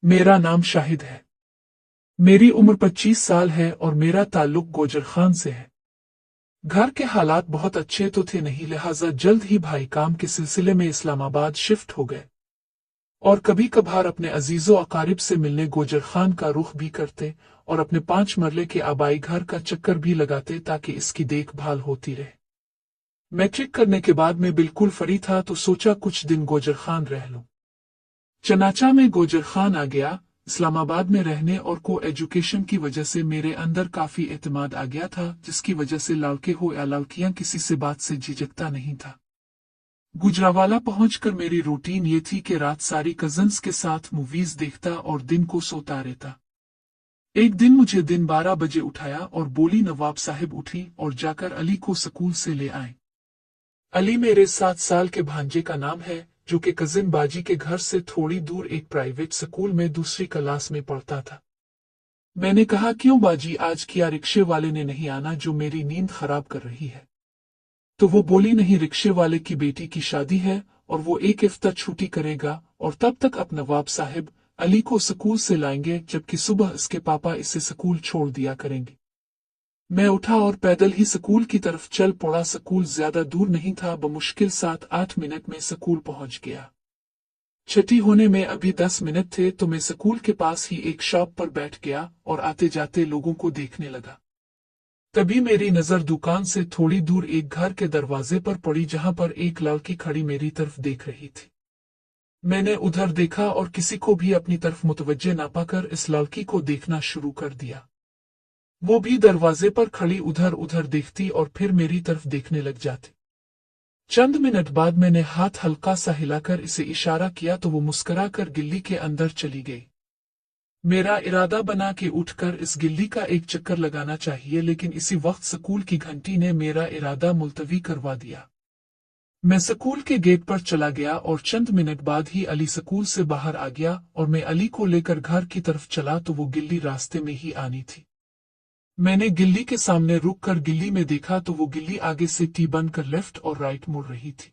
मेरा नाम शाहिद है। मेरी उम्र 25 साल है और मेरा ताल्लुक गोजर खान से है। घर के हालात बहुत अच्छे तो थे नहीं, लिहाजा जल्द ही भाई काम के सिलसिले में इस्लामाबाद शिफ्ट हो गए और कभी कभार अपने अजीजों अकारिब से मिलने गोजर खान का रुख भी करते और अपने 5 मरले के आबाई घर का चक्कर भी लगाते ताकि इसकी देखभाल होती रहे। मैट्रिक करने के बाद मैं बिल्कुल फ्री था तो सोचा कुछ दिन गोजर खान रह लूं। चनाचा में गोजर खान आ गया। इस्लामाबाद में रहने और को एजुकेशन की वजह से मेरे अंदर काफी एतमाद आ गया था, जिसकी वजह से लड़के हो या लड़कियां किसी से बात से झिझकता नहीं था। गुजरावाला पहुंचकर मेरी रूटीन ये थी कि रात सारी कजन्स के साथ मूवीज देखता और दिन को सोता रहता। एक दिन मुझे दिन 12 बजे उठाया और बोली, नवाब साहिब उठी और जाकर अली को स्कूल से ले आए। अली मेरे 7 साल के भांजे का नाम है, जो कि कजिन बाजी के घर से थोड़ी दूर एक प्राइवेट स्कूल में दूसरी क्लास में पढ़ता था। मैंने कहा, क्यों बाजी, आज किया रिक्शे वाले ने नहीं आना जो मेरी नींद खराब कर रही है? तो वो बोली, नहीं, रिक्शे वाले की बेटी की शादी है और वो एक हफ्ता छुट्टी करेगा और तब तक अब नवाब साहिब अली को स्कूल से लाएंगे, जबकि सुबह इसके पापा इसे स्कूल छोड़ दिया करेंगे। मैं उठा और पैदल ही स्कूल की तरफ चल पड़ा। स्कूल ज्यादा दूर नहीं था, बमुश्किल 7-8 मिनट में स्कूल पहुंच गया। छठी होने में अभी 10 मिनट थे तो मैं स्कूल के पास ही एक शॉप पर बैठ गया और आते जाते लोगों को देखने लगा। तभी मेरी नजर दुकान से थोड़ी दूर एक घर के दरवाजे पर पड़ी, जहां पर एक लड़की खड़ी मेरी तरफ देख रही थी। मैंने उधर देखा और किसी को भी अपनी तरफ मुतवज्जे ना पाकर इस लड़की को देखना शुरू कर दिया। वो भी दरवाजे पर खड़ी उधर उधर देखती और फिर मेरी तरफ देखने लग जाती। चंद मिनट बाद मैंने हाथ हल्का सा हिलाकर इसे इशारा किया तो वो मुस्कुराकर गिल्ली के अंदर चली गई। मेरा इरादा बना कि उठकर इस गिल्ली का एक चक्कर लगाना चाहिए, लेकिन इसी वक्त स्कूल की घंटी ने मेरा इरादा मुलतवी करवा दिया। मैं स्कूल के गेट पर चला गया और चंद मिनट बाद ही अली स्कूल से बाहर आ गया और मैं अली को लेकर घर की तरफ चला तो वो गिल्ली रास्ते में ही आनी थी। मैंने गिल्ली के सामने रुककर गिल्ली में देखा तो वो गिल्ली आगे से टी बनकर लेफ्ट और राइट मुड़ रही थी,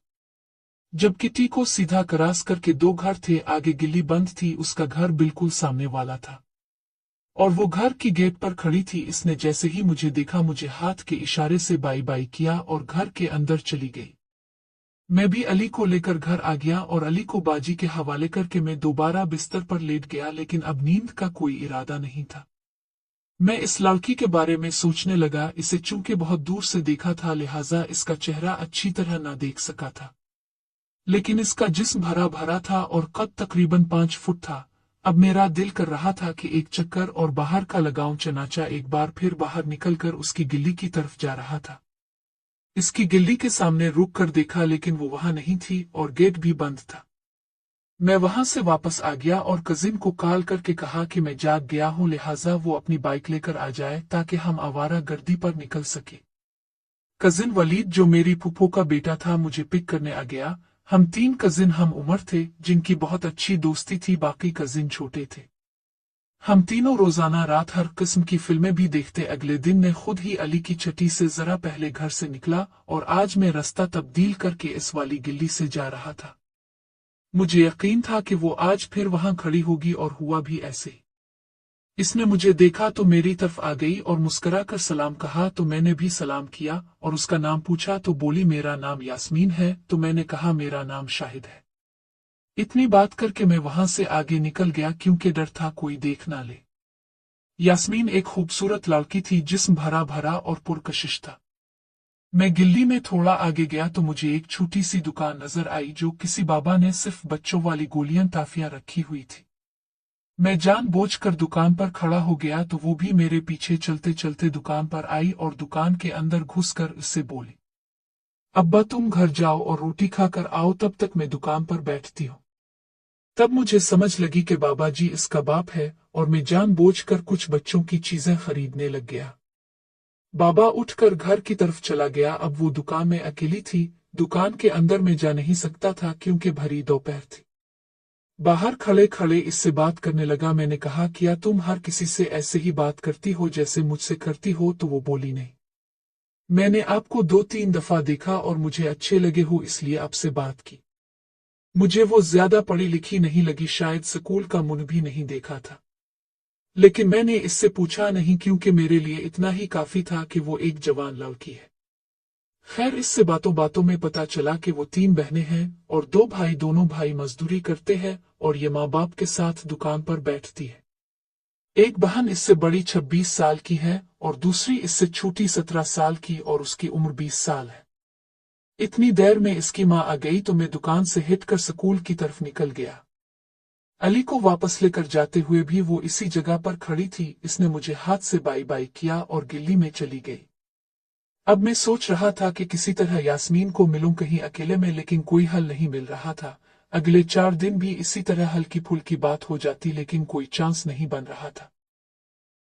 जबकि टी को सीधा क्रॉस करके 2 घर थे आगे गिल्ली बंद थी, उसका घर बिल्कुल सामने वाला था और वो घर की गेट पर खड़ी थी। इसने जैसे ही मुझे देखा मुझे हाथ के इशारे से बाई बाई किया और घर के अंदर चली गई। मैं भी अली को लेकर घर आ गया और अली को बाजी के हवाले करके मैं दोबारा बिस्तर पर लेट गया, लेकिन अब नींद का कोई इरादा नहीं था। मैं इस लड़की के बारे में सोचने लगा। इसे चूंकि बहुत दूर से देखा था लिहाजा इसका चेहरा अच्छी तरह ना देख सका था, लेकिन इसका जिस्म भरा भरा था और कद तकरीबन 5 फुट था। अब मेरा दिल कर रहा था कि एक चक्कर और बाहर का लगाऊं। चनाचा एक बार फिर बाहर निकलकर उसकी गिल्ली की तरफ जा रहा था। इसकी गिल्ली के सामने रुक कर देखा, लेकिन वो वहां नहीं थी और गेट भी बंद था। मैं वहां से वापस आ गया और कजिन को कॉल करके कहा कि मैं जाग गया हूं, लिहाजा वो अपनी बाइक लेकर आ जाए ताकि हम आवारा गर्दी पर निकल सके। कजिन वलीद, जो मेरी फूफो का बेटा था, मुझे पिक करने आ गया। हम 3 कजिन हम उम्र थे जिनकी बहुत अच्छी दोस्ती थी, बाकी कजिन छोटे थे। हम तीनों रोजाना रात हर किस्म की फिल्में भी देखते। अगले दिन मैं खुद ही अली की छठी से जरा पहले घर से निकला और आज मैं रास्ता तब्दील करके इस वाली गिल्ली से जा रहा था। मुझे यकीन था कि वो आज फिर वहां खड़ी होगी और हुआ भी ऐसे। इसने मुझे देखा तो मेरी तरफ आ गई और मुस्कुराकर सलाम कहा तो मैंने भी सलाम किया और उसका नाम पूछा तो बोली, मेरा नाम यास्मीन है। तो मैंने कहा, मेरा नाम शाहिद है। इतनी बात करके मैं वहां से आगे निकल गया क्योंकि डर था कोई देख ना ले। यास्मीन एक खूबसूरत लड़की थी, जिस्म भरा भरा और पुरकशिश था। मैं गिल्ली में थोड़ा आगे गया तो मुझे एक छोटी सी दुकान नजर आई जो किसी बाबा ने सिर्फ बच्चों वाली गोलियां टाफियां रखी हुई थी। मैं जानबूझकर दुकान पर खड़ा हो गया तो वो भी मेरे पीछे चलते चलते दुकान पर आई और दुकान के अंदर घुसकर उससे बोली, अब्बा तुम घर जाओ और रोटी खाकर आओ, तब तक मैं दुकान पर बैठती हूँ। तब मुझे समझ लगी कि बाबा जी इसका बाप है और मैं जानबूझकर कुछ बच्चों की चीजें खरीदने लग गया। बाबा उठकर घर की तरफ चला गया। अब वो दुकान में अकेली थी। दुकान के अंदर में जा नहीं सकता था क्योंकि भरी दोपहर थी। बाहर खड़े खड़े इससे बात करने लगा। मैंने कहा, क्या तुम हर किसी से ऐसे ही बात करती हो जैसे मुझसे करती हो? तो वो बोली, नहीं, मैंने आपको 2-3 दफा देखा और मुझे अच्छे लगे हो इसलिए आपसे बात की। मुझे वो ज्यादा पढ़ी लिखी नहीं लगी, शायद स्कूल का मुंह भी नहीं देखा था। लेकिन मैंने इससे पूछा नहीं क्योंकि मेरे लिए इतना ही काफी था कि वो एक जवान लड़की है। खैर, इससे बातों बातों में पता चला कि वो 3 बहनें हैं और 2 भाई। दोनों भाई मजदूरी करते हैं और ये माँ बाप के साथ दुकान पर बैठती है। एक बहन इससे बड़ी 26 साल की है और दूसरी इससे छोटी 17 साल की और उसकी उम्र 20 साल है। इतनी देर में इसकी माँ आ गई तो मैं दुकान से हिटकर स्कूल की तरफ निकल गया। अली को वापस लेकर जाते हुए भी वो इसी जगह पर खड़ी थी। इसने मुझे हाथ से बाई बाई किया और गिल्ली में चली गई। अब मैं सोच रहा था कि किसी तरह यास्मीन को मिलूं कहीं अकेले में, लेकिन कोई हल नहीं मिल रहा था। अगले 4 दिन भी इसी तरह हल्की फुल्की बात हो जाती, लेकिन कोई चांस नहीं बन रहा था।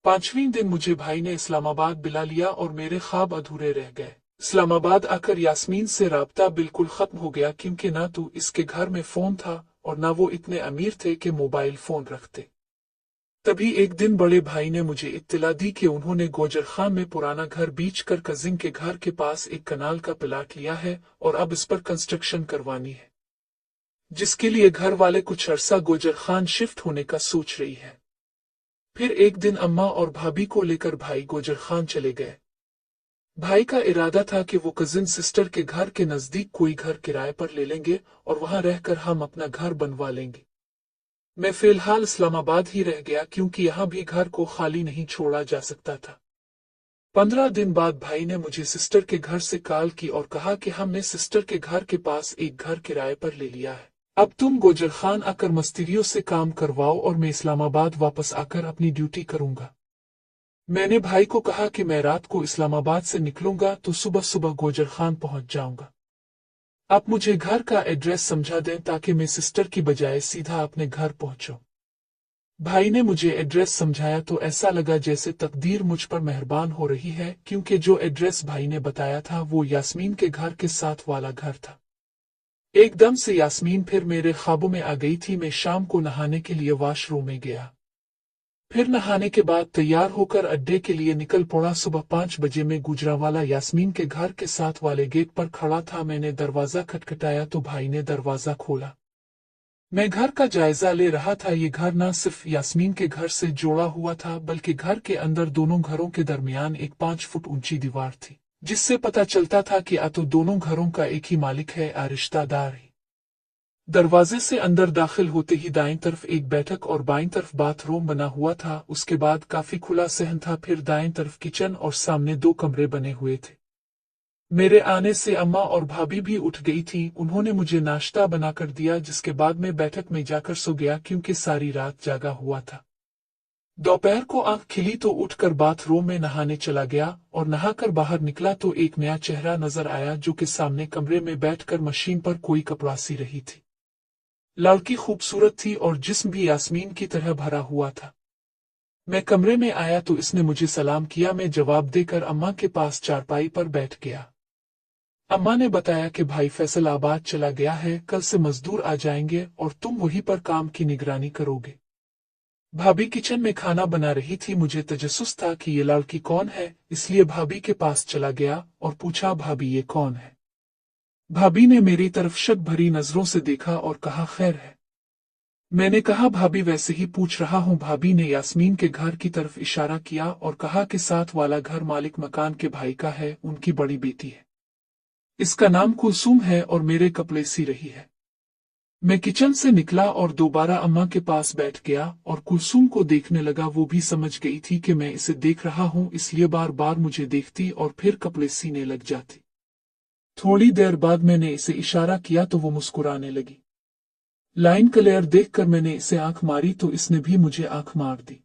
5वें दिन मुझे भाई ने इस्लामाबाद बुला लिया और मेरे ख्वाब अधूरे रह गए। इस्लामाबाद आकर यास्मीन से राब्ता बिल्कुल खत्म हो गया, क्योंकि ना तो इसके घर में फोन था और ना वो इतने अमीर थे कि मोबाइल फोन रखते। तभी एक दिन बड़े भाई ने मुझे इत्तला दी कि उन्होंने गोजर खान में पुराना घर बेच कर कजिन के घर के पास एक कनाल का प्लाट लिया है और अब इस पर कंस्ट्रक्शन करवानी है, जिसके लिए घर वाले कुछ अरसा गोजर खान शिफ्ट होने का सोच रही है। फिर एक दिन अम्मा और भाभी को लेकर भाई गोजर खान चले गए। भाई का इरादा था कि वो कजिन सिस्टर के घर के नजदीक कोई घर किराए पर ले लेंगे और वहां रहकर हम अपना घर बनवा लेंगे। मैं फिलहाल इस्लामाबाद ही रह गया, क्योंकि यहां भी घर को खाली नहीं छोड़ा जा सकता था। 15 दिन बाद भाई ने मुझे सिस्टर के घर से कॉल की और कहा कि हमने सिस्टर के घर के पास एक घर किराए पर ले लिया है। अब तुम गोजर खान आकर मिस्त्रियों से काम करवाओ और मैं इस्लामाबाद वापस आकर अपनी ड्यूटी करूंगा। मैंने भाई को कहा कि मैं रात को इस्लामाबाद से निकलूंगा तो सुबह सुबह गोजर खान पहुंच जाऊंगा। आप मुझे घर का एड्रेस समझा दें ताकि मैं सिस्टर की बजाय सीधा अपने घर पहुंचूं। भाई ने मुझे एड्रेस समझाया तो ऐसा लगा जैसे तकदीर मुझ पर मेहरबान हो रही है, क्योंकि जो एड्रेस भाई ने बताया था वो यास्मीन के घर के साथ वाला घर था। एकदम से यास्मीन फिर मेरे ख्वाबों में आ गई थी। मैं शाम को नहाने के लिए वॉशरूम में गया। फिर नहाने के बाद तैयार होकर अड्डे के लिए निकल पड़ा। सुबह 5 बजे में गुजरावाला यास्मीन के घर के साथ वाले गेट पर खड़ा था। मैंने दरवाजा खटखटाया तो भाई ने दरवाजा खोला। मैं घर का जायजा ले रहा था। ये घर न सिर्फ यास्मीन के घर से जोड़ा हुआ था, बल्कि घर के अंदर दोनों घरों के दरमियान एक 5 फुट ऊंची दीवार थी, जिससे पता चलता था कि आ तो दोनों घरों का एक ही मालिक है, आ रिश्तेदार ही। दरवाजे से अंदर दाखिल होते ही दाएं तरफ एक बैठक और बाईं तरफ बाथरूम बना हुआ था। उसके बाद काफी खुला सहन था। फिर दाएं तरफ किचन और सामने 2 कमरे बने हुए थे। मेरे आने से अम्मा और भाभी भी उठ गई थी। उन्होंने मुझे नाश्ता बनाकर दिया, जिसके बाद मैं बैठक में जाकर सो गया, क्योंकि सारी रात जागा हुआ था। दोपहर को आंख खिली तो उठकर बाथरूम में नहाने चला गया और नहाकर बाहर निकला तो एक नया चेहरा नजर आया, जो कि सामने कमरे में बैठकर मशीन पर कोई कपड़ा सी रही थी। लड़की खूबसूरत थी और जिस्म भी यास्मीन की तरह भरा हुआ था। मैं कमरे में आया तो इसने मुझे सलाम किया। मैं जवाब देकर अम्मा के पास चारपाई पर बैठ गया। अम्मा ने बताया कि भाई फैसलाबाद चला गया है, कल से मजदूर आ जाएंगे और तुम वहीं पर काम की निगरानी करोगे। भाभी किचन में खाना बना रही थी। मुझे तजस्सुस था कि ये लड़की कौन है, इसलिए भाभी के पास चला गया और पूछा, भाभी ये कौन है? भाभी ने मेरी तरफ शक भरी नजरों से देखा और कहा, खैर है? मैंने कहा, भाभी वैसे ही पूछ रहा हूँ। भाभी ने यास्मीन के घर की तरफ इशारा किया और कहा कि साथ वाला घर मालिक मकान के भाई का है, उनकी बड़ी बेटी है। इसका नाम कुलसूम है और मेरे कपड़े सी रही है। मैं किचन से निकला और दोबारा अम्मा के पास बैठ गया और कुलसूम को देखने लगा। वो भी समझ गई थी कि मैं इसे देख रहा हूँ, इसलिए बार बार मुझे देखती और फिर कपड़े सीने लग जाती। थोड़ी देर बाद मैंने इसे इशारा किया तो वो मुस्कुराने लगी। लाइन क्लियर देखकर मैंने इसे आंख मारी तो इसने भी मुझे आंख मार दी।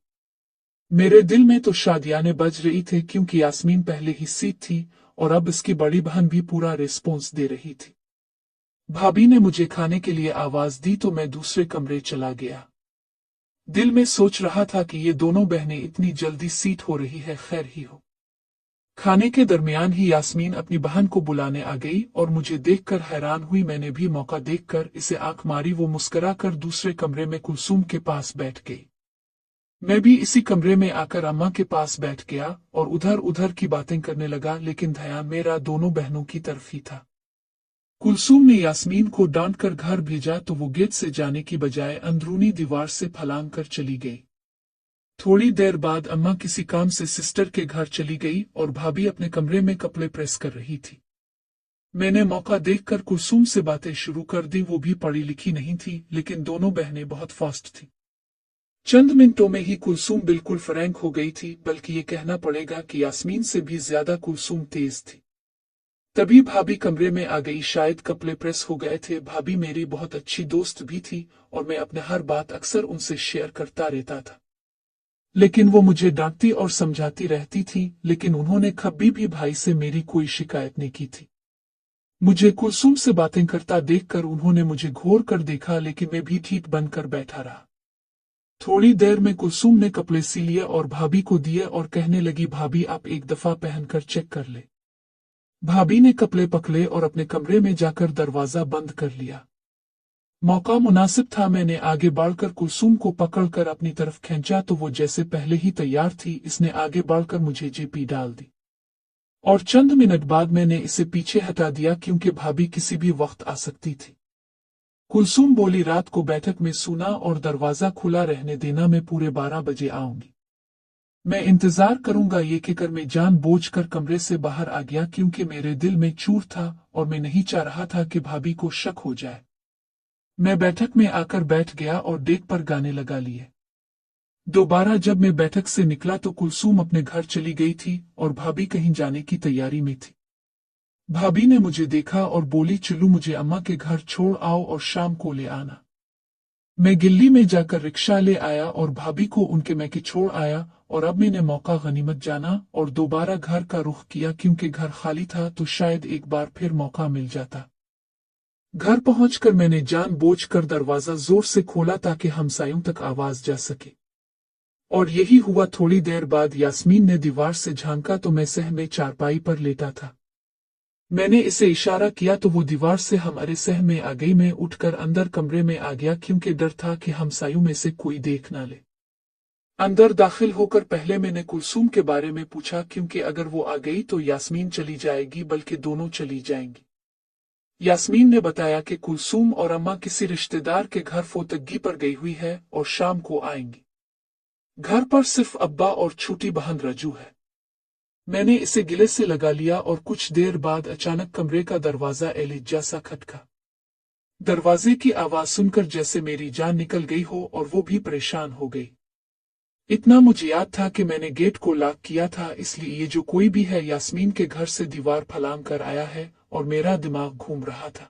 मेरे दिल में तो शादियाने बज रही थे, क्योंकि यास्मीन पहले ही सीट थी और अब इसकी बड़ी बहन भी पूरा रिस्पॉन्स दे रही थी। भाभी ने मुझे खाने के लिए आवाज दी तो मैं दूसरे कमरे चला गया। दिल में सोच रहा था कि ये दोनों बहनें इतनी जल्दी सीट हो रही है, खैर ही हो। खाने के दरमियान ही यास्मीन अपनी बहन को बुलाने आ गई और मुझे देखकर हैरान हुई। मैंने भी मौका देखकर इसे आंख मारी। वो मुस्कुरा कर दूसरे कमरे में कुलसूम के पास बैठ गई। मैं भी इसी कमरे में आकर अम्मा के पास बैठ गया और उधर उधर की बातें करने लगा, लेकिन ध्यान मेरा दोनों बहनों की तरफ ही था। कुलसूम ने यास्मीन को डांट कर घर भेजा तो वो गेट से जाने की बजाय अंदरूनी दीवार से फलांग कर चली गई। थोड़ी देर बाद अम्मा किसी काम से सिस्टर के घर चली गई और भाभी अपने कमरे में कपड़े प्रेस कर रही थी। मैंने मौका देखकर कुलसूम से बातें शुरू कर दी। वो भी पढ़ी लिखी नहीं थी, लेकिन दोनों बहनें बहुत फास्ट थीं। चंद मिनटों में ही कुलसूम बिल्कुल फ्रैंक हो गई थी, बल्कि ये कहना पड़ेगा कि यास्मीन से भी ज्यादा कुलसूम तेज थी। तभी भाभी कमरे में आ गई। शायद कपड़े प्रेस हो गए थे। भाभी मेरी बहुत अच्छी दोस्त भी थी और मैं अपने हर बात अक्सर उनसे शेयर करता रहता था, लेकिन वो मुझे डांटती और समझाती रहती थी। लेकिन उन्होंने कभी भी भाई से मेरी कोई शिकायत नहीं की थी। मुझे कुलसूम से बातें करता देखकर उन्होंने मुझे घूर कर देखा, लेकिन मैं भी ठीक बनकर बैठा रहा। थोड़ी देर में कुलसूम ने कपड़े सी लिए और भाभी को दिए और कहने लगी, भाभी आप एक दफा पहनकर चेक कर ले। भाभी ने कपड़े पकड़े और अपने कमरे में जाकर दरवाजा बंद कर लिया। मौका मुनासिब था। मैंने आगे बढ़कर कुलसूम को पकड़कर अपनी तरफ खींचा तो वो जैसे पहले ही तैयार थी। इसने आगे बढ़कर मुझे जेपी डाल दी और चंद मिनट बाद मैंने इसे पीछे हटा दिया, क्योंकि भाभी किसी भी वक्त आ सकती थी। कुलसूम बोली, रात को बैठक में सुना और दरवाजा खुला रहने देना, मैं पूरे 12 बजे आऊंगी। मैं इंतजार करूंगा। ये कहकर मैं जानबूझकर कमरे से बाहर आ गया, क्योंकि मेरे दिल में चूर था और मैं नहीं चाह रहा था कि भाभी को शक हो जाए। मैं बैठक में आकर बैठ गया और डेक पर गाने लगा लिए। दोबारा जब मैं बैठक से निकला तो कुलसूम अपने घर चली गई थी और भाभी कहीं जाने की तैयारी में थी। भाभी ने मुझे देखा और बोली, चलू मुझे अम्मा के घर छोड़ आओ और शाम को ले आना। मैं गिल्ली में जाकर रिक्शा ले आया और भाभी को उनके मैके छोड़ आया। और अब मैंने मौका गनीमत जाना और दोबारा घर का रुख किया, क्योंकि घर खाली था तो शायद एक बार फिर मौका मिल जाता। घर पहुंचकर मैंने जानबूझकर दरवाजा जोर से खोला ताकि हमसायों तक आवाज जा सके। और यही हुआ। थोड़ी देर बाद यास्मीन ने दीवार से झांका तो मैं सह में चारपाई पर लेटा था। मैंने इसे इशारा किया तो वो दीवार से हमारे सह में आ गई। मैं उठकर अंदर कमरे में आ गया, क्योंकि डर था कि हमसायों में से कोई देख ना ले। अंदर दाखिल होकर पहले मैंने कुलसूम के बारे में पूछा, क्योंकि अगर वो आ गई तो यास्मीन चली जाएगी, बल्कि दोनों चली जाएंगी। यास्मीन ने बताया कि कुलसूम और अम्मा किसी रिश्तेदार के घर फोतगी पर गई हुई है और शाम को आएंगी। घर पर सिर्फ अब्बा और छोटी बहन रजू है। मैंने इसे गिले से लगा लिया और कुछ देर बाद अचानक कमरे का दरवाजा एलिजा सा खटका। दरवाजे की आवाज सुनकर जैसे मेरी जान निकल गई हो और वो भी परेशान हो गई। इतना मुझे याद था कि मैंने गेट को लॉक किया था, इसलिए ये जो कोई भी है यास्मीन के घर से दीवार फलांग कर आया है और मेरा दिमाग घूम रहा था।